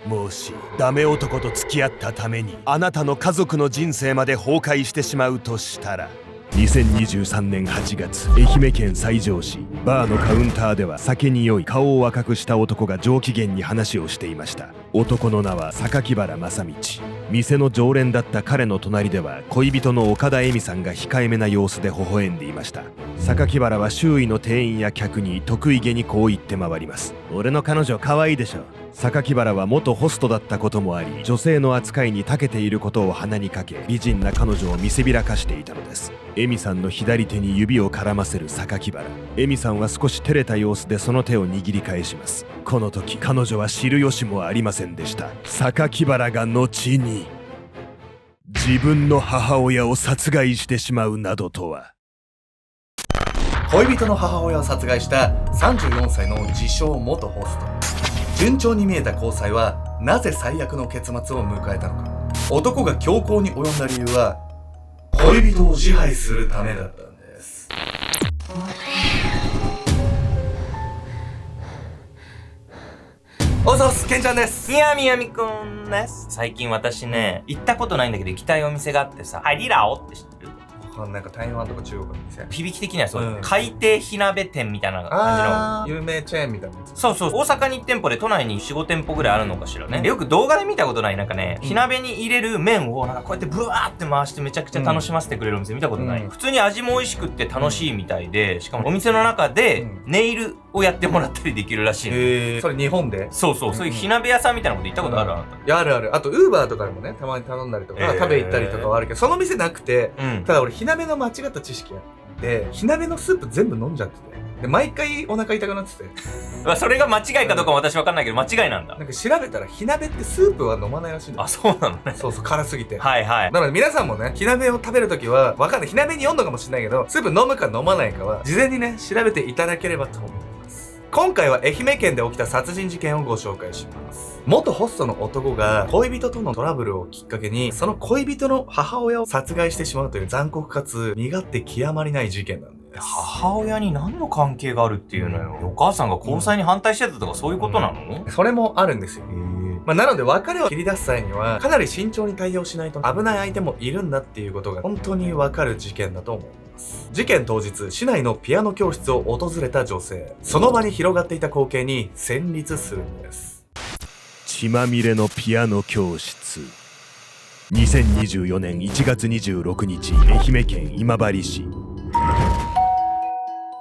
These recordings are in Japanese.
もしダメ男と付き合ったためにあなたの家族の人生まで崩壊してしまうとしたら。2023年8月、愛媛県西条市バーのカウンターでは酒に酔い顔を赤くした男が上機嫌に話をしていました。男の名は榊原正道。店の常連だった彼の隣では恋人の岡田恵美さんが控えめな様子で微笑んでいました。榊原は周囲の店員や客に得意げにこう言って回ります。俺の彼女可愛いでしょ。榊原は元ホストだったこともあり、女性の扱いに長けていることを鼻にかけ、美人な彼女を見せびらかしていたのです。恵美さんの左手に指を絡ませる榊原。恵美さんは少し照れた様子でその手を握り返します。この時彼女は知る由もありませんでした。榊原が後に自分の母親を殺害してしまうなどとは。恋人の母親を殺害した34歳の自称元ホスト。順調に見えた交際はなぜ最悪の結末を迎えたのか。男が凶行に及んだ理由は恋人を支配するためだったんです。おざっす、けんちゃんです。みみくんです。最近私ね、行ったことないんだけど行きたいお店があってさ、ハリラオって知ってる？なんか台湾とか中国の店。響き的にはそう、海底火鍋店みたいな感じの。有名チェーンみたいなやつ。そうそう、大阪に1店舗で都内に 4,5 店舗ぐらいあるのかしらね。よく動画で見たことない、なんかね、火鍋に入れる麺をなんかこうやってブワーって回してめちゃくちゃ楽しませてくれるお店見たことない。普通に味も美味しくって楽しいみたいで、しかもお店の中でネイルをやってもらったりできるらしいの。それ日本で？そうそう、そういう火鍋屋さんみたいなこと行ったことある？あなた。いや、あるある。あとウーバーとかでもね、たまに頼んだりとか、食べ行ったりとかはあるけど、その店なくて、ただ俺火鍋の間違った知識あって、火鍋のスープ全部飲んじゃってて、で毎回お腹痛くなっててそれが間違いかどうかも私分かんないけど、間違いなんだ。なんか調べたら火鍋ってスープは飲まないらしいんだよ。あ、そうなのね。そうそう、辛すぎて。はいはい。なので皆さんもね、火鍋を食べるときは、わかんない。火鍋に読んだかもしれないけど、スープ飲むか飲まないかは、事前にね、調べていただければと思います。今回は愛媛県で起きた殺人事件をご紹介します。元ホストの男が恋人とのトラブルをきっかけに、その恋人の母親を殺害してしまうという残酷かつ身勝手極まりない事件なんです。母親に何の関係があるっていうのよ。お母さんが交際に反対してたとかそういうことなの？それもあるんですよ。なので別れを切り出す際にはかなり慎重に対応しないと危ない相手もいるんだっていうことが本当にわかる事件だと思います。事件当日、市内のピアノ教室を訪れた女性。その場に広がっていた光景に戦慄するんです。血まみれのピアノ教室。2024年1月26日、愛媛県今治市。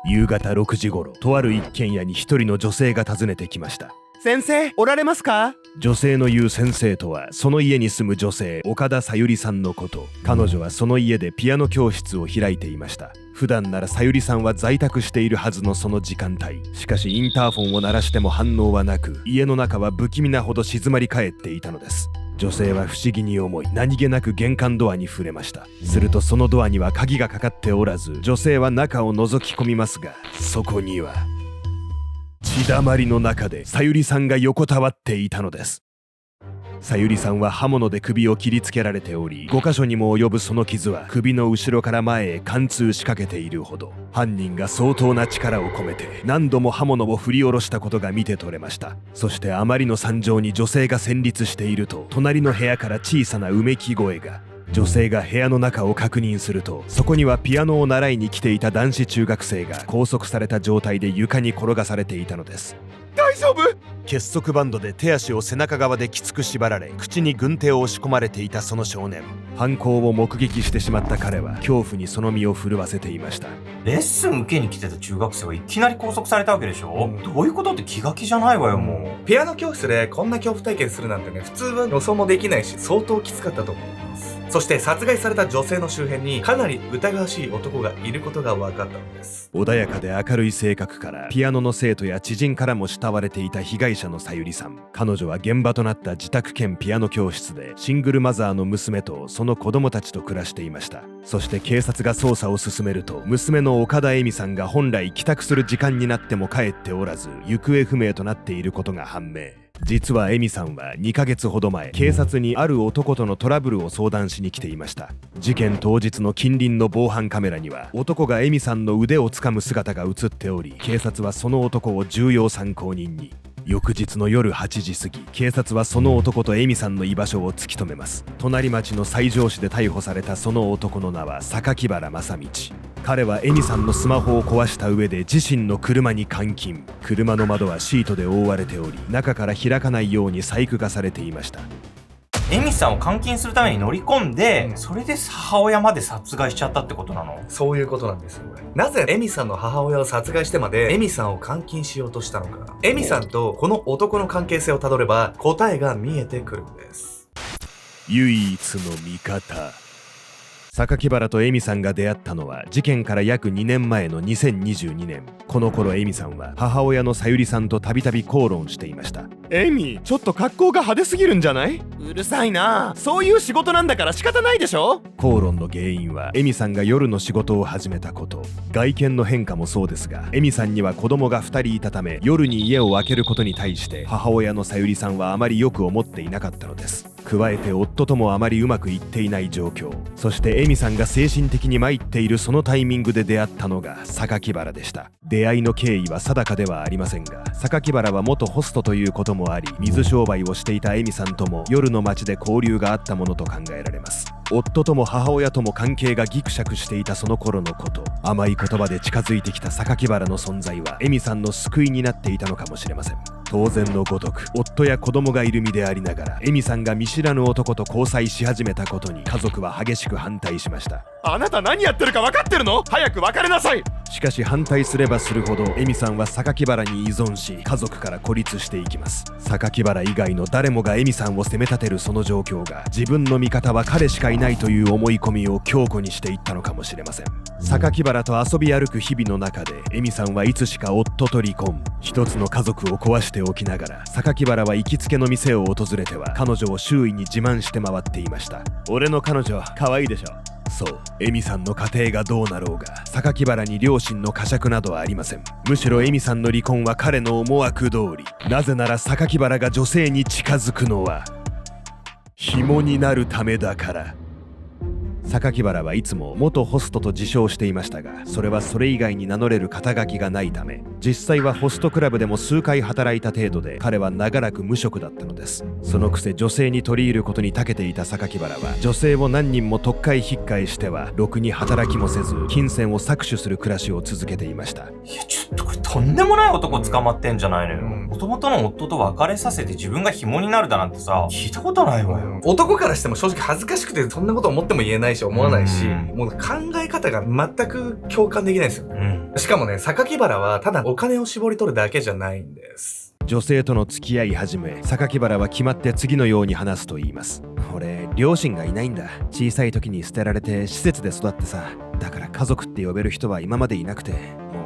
夕方6時頃、とある一軒家に一人の女性が訪ねてきました。先生、おられますか？女性の言う先生とは、その家に住む女性、岡田さゆりさんのこと。彼女はその家でピアノ教室を開いていました。普段ならさゆりさんは在宅しているはずのその時間帯。しかしインターフォンを鳴らしても反応はなく、家の中は不気味なほど静まり返っていたのです。女性は不思議に思い、何気なく玄関ドアに触れました。するとそのドアには鍵がかかっておらず、女性は中を覗き込みますが、そこには血だまりの中でさゆりさんが横たわっていたのです。さゆりさんは刃物で首を切りつけられており、5カ所にも及ぶその傷は首の後ろから前へ貫通しかけているほど、犯人が相当な力を込めて何度も刃物を振り下ろしたことが見て取れました。そしてあまりの惨状に女性が戦慄していると、隣の部屋から小さなうめき声が。女性が部屋の中を確認すると、そこにはピアノを習いに来ていた男子中学生が拘束された状態で床に転がされていたのです。大丈夫？結束バンドで手足を背中側できつく縛られ、口に軍手を押し込まれていたその少年。犯行を目撃してしまった彼は恐怖にその身を震わせていました。レッスン受けに来てた中学生がいきなり拘束されたわけでしょ？どういうことって気が気じゃないわよ、もう。ピアノ教室でこんな恐怖体験するなんてね、普通は予想もできないし、相当きつかったと思います。そして殺害された女性の周辺にかなり疑わしい男がいることが分かったのです。穏やかで明るい性格からピアノの生徒や知人からも慕われていた被害者のさゆりさん。彼女は現場となった自宅兼ピアノ教室でシングルマザーの娘とその子供たちと暮らしていました。そして警察が捜査を進めると、娘の岡田恵美さんが本来帰宅する時間になっても帰っておらず、行方不明となっていることが判明。実は恵美さんは2ヶ月ほど前、警察にある男とのトラブルを相談しに来ていました。事件当日の近隣の防犯カメラには、男が恵美さんの腕を掴む姿が映っており、警察はその男を重要参考人に。翌日の夜8時過ぎ、警察はその男とエミさんの居場所を突き止めます。隣町の西条市で逮捕されたその男の名は榊原正道。彼はエミさんのスマホを壊した上で自身の車に監禁。車の窓はシートで覆われており、中から開かないように細工がされていました。エミさんを監禁するために乗り込んで、それで母親まで殺害しちゃったってことなの？そういうことなんですよ。なぜエミさんの母親を殺害してまでエミさんを監禁しようとしたのか。エミさんとこの男の関係性をたどれば答えが見えてくるんです。唯一の味方。榊原とエミさんが出会ったのは事件から約2年前の2022年。この頃エミさんは母親のさゆりさんとたびたび口論していました。エミ、ちょっと格好が派手すぎるんじゃない？うるさいな。そういう仕事なんだから仕方ないでしょ。口論の原因はエミさんが夜の仕事を始めたこと。外見の変化もそうですが、エミさんには子供が2人いたため、夜に家を空けることに対して母親のさゆりさんはあまりよく思っていなかったのです。加えて夫ともあまりうまくいっていない状況。そしてエミさんが精神的に参っているそのタイミングで出会ったのが榊原でした。出会いの経緯は定かではありませんが、榊原は元ホストということもあり、水商売をしていたエミさんとも夜の街で交流があったものと考えられます。夫とも母親とも関係がギクシャクしていたその頃のこと。甘い言葉で近づいてきた榊原の存在はエミさんの救いになっていたのかもしれません。当然のごとく夫や子供がいる身でありながら、エミさんが見知らぬ男と交際し始めたことに家族は激しく反対しました。あなた何やってるか分かってるの？早く別れなさい。しかし反対すればするほどエミさんは榊原に依存し、家族から孤立していきます。榊原以外の誰もがエミさんを責め立てるその状況が、自分の味方は彼しかいないという思い込みを強固にしていったのかもしれません。榊原と遊び歩く日々の中で、エミさんはいつしか夫と離婚。一つの家族を壊しておきながら、榊原は行きつけの店を訪れては彼女を周囲に自慢して回っていました。俺の彼女可愛いでしょ。そう、エミさんの家庭がどうなろうが、榊原に両親の呵責などはありません。むしろエミさんの離婚は彼の思惑通り。なぜなら榊原が女性に近づくのは紐になるためだから。榊原はいつも元ホストと自称していましたが、それはそれ以外に名乗れる肩書きがないため、実際はホストクラブでも数回働いた程度で、彼は長らく無職だったのです。そのくせ女性に取り入ることに長けていた榊原は、女性を何人も特会引っかえしてはろくに働きもせず、金銭を搾取する暮らしを続けていました。いや、ちょっとこれとんでもない男捕まってんじゃないのよ。元々の夫と別れさせて自分が紐になるだなんてさ、聞いたことないわよ。男からしても正直恥ずかしくてそんなこと思っても言えないし思わないし、もう考え方が全く共感できないですよ。しかもね、榊原はただお金を絞り取るだけじゃないんです。女性との付き合い始め、榊原は決まって次のように話すと言います。俺、両親がいないんだ。小さい時に捨てられて施設で育ってさ。だから家族って呼べる人は今までいなくて、も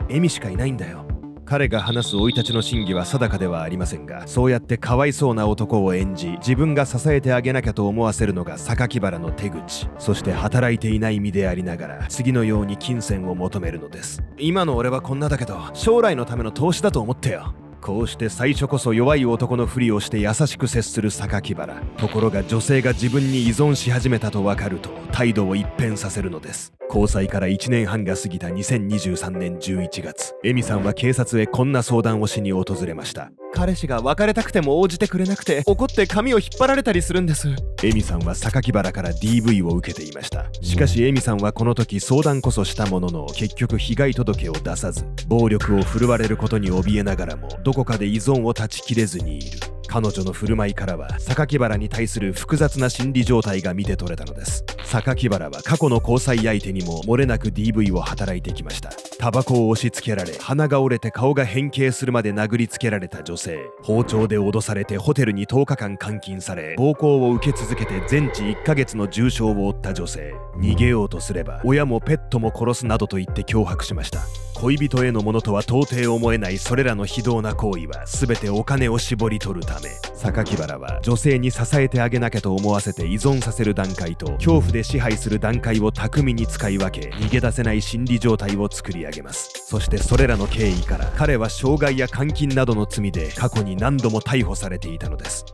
うエミしかいないんだよ。彼が話す生い立ちの真偽は定かではありませんが、そうやってかわいそうな男を演じ、自分が支えてあげなきゃと思わせるのが榊原の手口。そして働いていない身でありながら、次のように金銭を求めるのです。今の俺はこんなだけど、将来のための投資だと思ってよ。こうして最初こそ弱い男のふりをして優しく接する榊原。ところが女性が自分に依存し始めたと分かると、態度を一変させるのです。交際から1年半が過ぎた2023年11月、エミさんは警察へこんな相談をしに訪れました。彼氏が別れたくても応じてくれなくて、怒って髪を引っ張られたりするんです。エミさんは榊原から DV を受けていました。しかしエミさんはこの時相談こそしたものの、結局被害届を出さず、暴力を振るわれることに怯えながらも、どこかで依存を断ち切れずにいる。彼女の振る舞いからは榊原に対する複雑な心理状態が見て取れたのです。榊原は過去の交際相手にも漏れなく DV を働いてきました。タバコを押し付けられ、鼻が折れて顔が変形するまで殴りつけられた女性、包丁で脅されてホテルに10日間監禁され、暴行を受け続けて全治1ヶ月の重傷を負った女性、逃げようとすれば親もペットも殺すなどと言って脅迫しました。恋人へのものとは到底思えないそれらの非道な行為は全てお金を絞り取るため、榊原は女性に支えてあげなきゃと思わせて依存させる段階と恐怖で支配する段階を巧みに使い分け、逃げ出せない心理状態を作り上げます。そしてそれらの経緯から彼は傷害や監禁などの罪で過去に何度も逮捕されていたのです。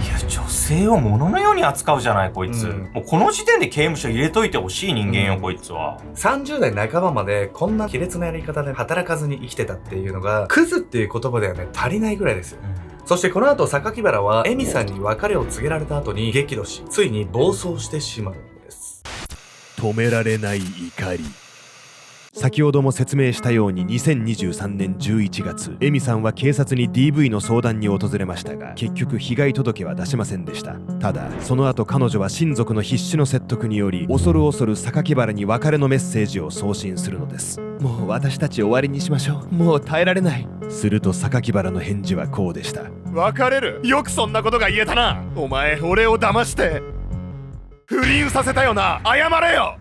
いや、女性性を物のように扱うじゃないこいつ、うん、もうこの時点で刑務所入れといてほしい人間よ、こいつは。30代半ばまでこんな卑劣なやり方で働かずに生きてたっていうのがクズっていう言葉ではね足りないぐらいですよ。そしてこの後榊原はエミさんに別れを告げられた後に激怒し、ついに暴走してしまうのです。止められない怒り。先ほども説明したように2023年11月、エミさんは警察に DV の相談に訪れましたが、結局被害届は出しませんでした。ただその後彼女は親族の必死の説得により、恐る恐る榊原に別れのメッセージを送信するのです。もう私たち終わりにしましょう、もう耐えられない。すると榊原の返事はこうでした。別れる？よくそんなことが言えたな。お前俺を騙して不倫させたよな。謝れよ。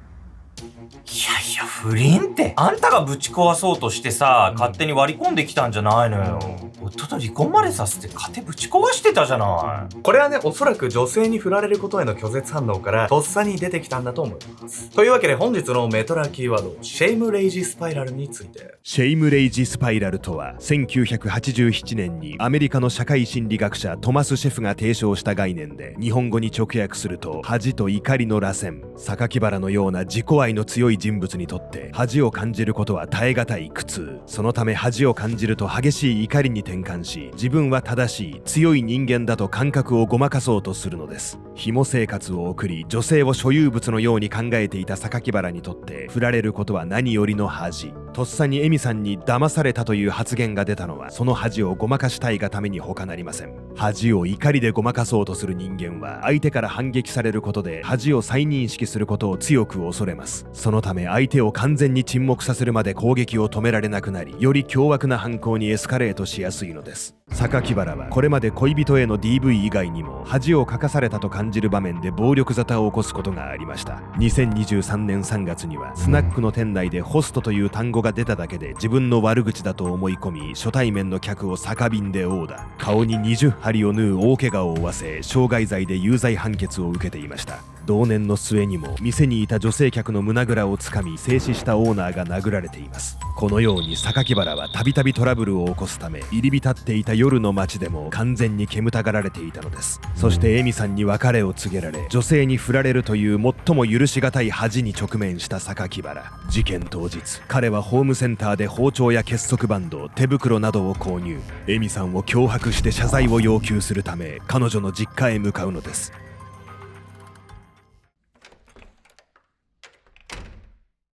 いやいや、不倫ってあんたがぶち壊そうとしてさ、勝手に割り込んできたんじゃないのよ。夫と離婚までさせて家庭ぶち壊してたじゃない。これはね、おそらく女性に振られることへの拒絶反応からとっさに出てきたんだと思います。というわけで本日のメトラキーワード、シェイムレイジスパイラルについて。シェイムレイジスパイラルとは、1987年にアメリカの社会心理学者トマス・シェフが提唱した概念で、日本語に直訳すると恥と怒りの螺旋。榊原のような自己愛の強い人物にとって恥を感じることは耐え難い苦痛。そのため恥を感じると激しい怒りに転換し、自分は正しい強い人間だと感覚をごまかそうとするのです。紐生活を送り、女性を所有物のように考えていた榊原にとって、振られることは何よりの恥。とっさにエミさんに騙されたという発言が出たのは、その恥をごまかしたいがために他なりません。恥を怒りでごまかそうとする人間は、相手から反撃されることで恥を再認識することを強く恐れます。そのため相手を完全に沈黙させるまで攻撃を止められなくなり、より凶悪な犯行にエスカレートしやすいのです。榊原はこれまで恋人への DV 以外にも、恥をかかされたと感じる場面で暴力沙汰を起こすことがありました。2023年3月にはスナックの店内でホストという単語が出ただけで自分の悪口だと思い込み、初対面の客を酒瓶で殴打、顔に20針を縫う大怪我を負わせ、傷害罪で有罪判決を受けていました。同年の末にも店にいた女性客の胸ぐらをつかみ制止したオーナーが殴られています。このように榊原はたびたびトラブルを起こすため、入り浸っていた夜の街でも完全に煙たがられていたのです。そしてエミさんに別れを告げられ、女性に振られるという最も許しがたい恥に直面した榊原。事件当日、彼はホームセンターで包丁や結束バンド、手袋などを購入。エミさんを脅迫して謝罪を要求するため、彼女の実家へ向かうのです。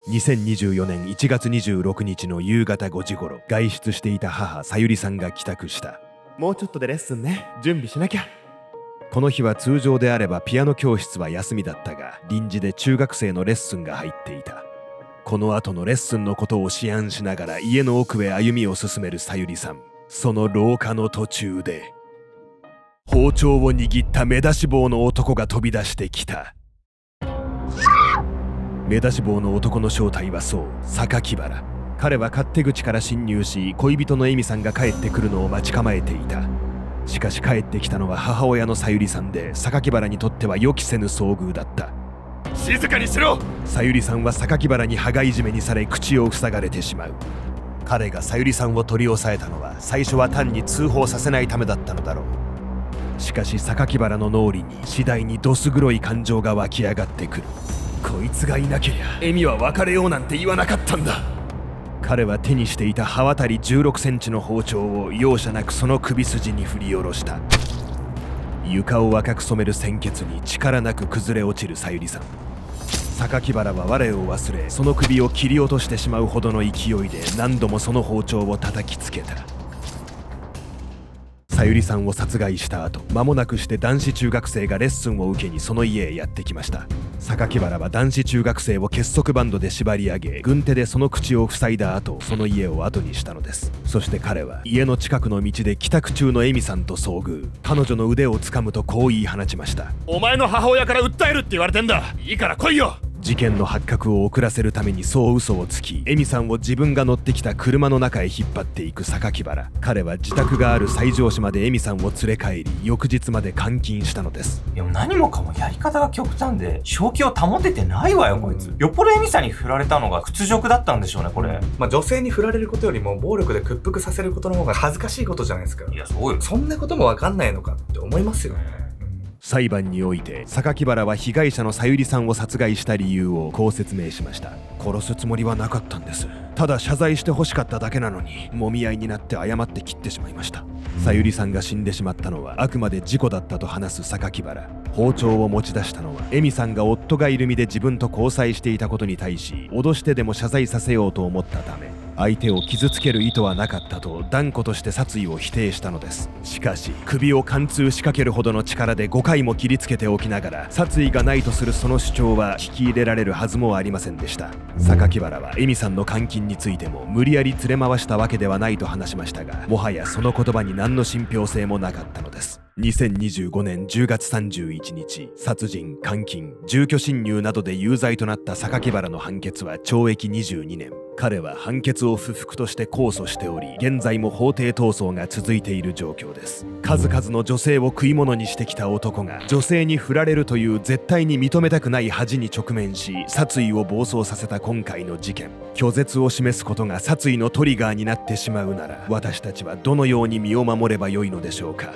2024年1月26日の夕方5時頃、外出していた母さゆりさんが帰宅した。もうちょっとでレッスンね、準備しなきゃ。この日は通常であればピアノ教室は休みだったが、臨時で中学生のレッスンが入っていた。この後のレッスンのことを思案しながら家の奥へ歩みを進めるさゆりさん。その廊下の途中で、包丁を握った目出し帽の男が飛び出してきた。目出し帽の男の正体はそう、榊原。彼は勝手口から侵入し、恋人のエミさんが帰ってくるのを待ち構えていた。しかし帰ってきたのは母親のさゆりさんで、榊原にとっては予期せぬ遭遇だった。静かにしろ。さゆりさんは榊原に羽交い締めにされ、口を塞がれてしまう。彼がさゆりさんを取り押さえたのは、最初は単に通報させないためだったのだろう。しかし榊原の脳裏に次第にどす黒い感情が湧き上がってくる。こいつがいなけりゃエミは別れようなんて言わなかったんだ。彼は手にしていた刃渡り16センチの包丁を容赦なくその首筋に振り下ろした。床を赤く染める鮮血に力なく崩れ落ちるさゆりさん。榊原は我を忘れ、その首を切り落としてしまうほどの勢いで何度もその包丁を叩きつけた。さゆりさんを殺害した後、間もなくして男子中学生がレッスンを受けにその家へやってきました。榊原は男子中学生を結束バンドで縛り上げ、軍手でその口を塞いだ後、その家を後にしたのです。そして彼は家の近くの道で帰宅中のエミさんと遭遇。彼女の腕を掴むとこう言い放ちました。お前の母親から訴えるって言われてんだ。いいから来いよ。事件の発覚を遅らせるためにそう嘘をつき、エミさんを自分が乗ってきた車の中へ引っ張っていく榊原。彼は自宅がある西条市までエミさんを連れ帰り、翌日まで監禁したのです。いや何もかもやり方が極端で、正気を保ててないわよこいつ。よっぽどエミさんに振られたのが屈辱だったんでしょうねこれ。女性に振られることよりも暴力で屈服させることの方が恥ずかしいことじゃないですか。いやそうよ。そんなことも分かんないのかって思いますよね。裁判において榊原は被害者のさゆりさんを殺害した理由をこう説明しました。殺すつもりはなかったんです。ただ謝罪して欲しかっただけなのに、もみ合いになって誤って切ってしまいました。さゆりさんが死んでしまったのはあくまで事故だったと話す榊原。包丁を持ち出したのは恵美さんが夫がいる身で自分と交際していたことに対し脅してでも謝罪させようと思ったため、相手を傷つける意図はなかったと断固として殺意を否定したのです。しかし首を貫通しかけるほどの力で5回も切りつけておきながら殺意がないとするその主張は聞き入れられるはずもありませんでした。榊原は恵美さんの監禁についても無理やり連れ回したわけではないと話しましたが、もはやその言葉に何の信憑性もなかったのです。2025年10月31日、殺人、監禁、住居侵入などで有罪となった榊原の判決は懲役22年。彼は判決を不服として控訴しており、現在も法廷闘争が続いている状況です。数々の女性を食い物にしてきた男が女性に振られるという絶対に認めたくない恥に直面し、殺意を暴走させた今回の事件。拒絶を示すことが殺意のトリガーになってしまうなら、私たちはどのように身を守ればよいのでしょうか。